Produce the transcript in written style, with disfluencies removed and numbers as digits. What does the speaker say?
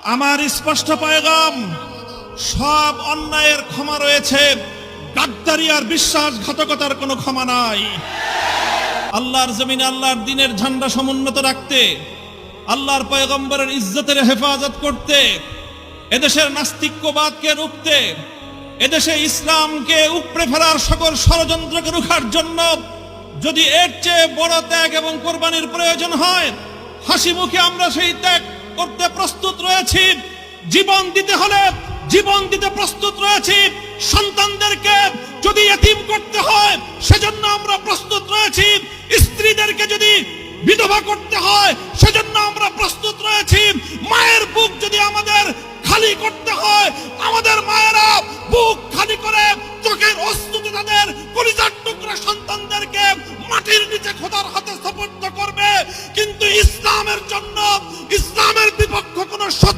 আমার স্পষ্ট পয়গাম, সব অন্যায়ের ক্ষমা রয়েছে, গাদ্দারি আর বিশ্বাসঘাতকতার কোনো ক্ষমা নাই। আল্লাহর জমিনে আল্লাহর দ্বীনের ঝান্ডা সমুন্নত রাখতে, আল্লাহর পয়গম্বরের ইজ্জতের হেফাজত করতে, এদেশের নাস্তিক্যবাদকে রুখতে, এদেশে ইসলামকে উপড়ে ফেলার সকল ষড়যন্ত্রকে রুখার জন্য যদি এর চেয়ে বড় ত্যাগ এবং কোরবানির প্রয়োজন হয়, হাসি মুখে আমরা সেই ত্যাগ করতে প্রস্তুত রয়েছি। জীবন দিতে হলে জীবন দিতে প্রস্তুত রয়েছি। সন্তানদেরকে যদি এতিম করতে হয় সেজন্য আমরা প্রস্তুত রয়েছি। স্ত্রীদেরকে যদি বিধবা করতে হয় সেজন্য আমরা প্রস্তুত রয়েছি। মায়ের বুক যদি আমাদের খালি করতে হয়, আমাদের মায়েরা বুক খালি করে চোখের অশ্রুতে তাদের কলিজার টুকরা সন্তানদেরকে মাটির নিচে খোদার হাতে সুপর্দ করবে। কিন্তু ইসলামের জন্য, ইসলামের বিপক্ষ কোনো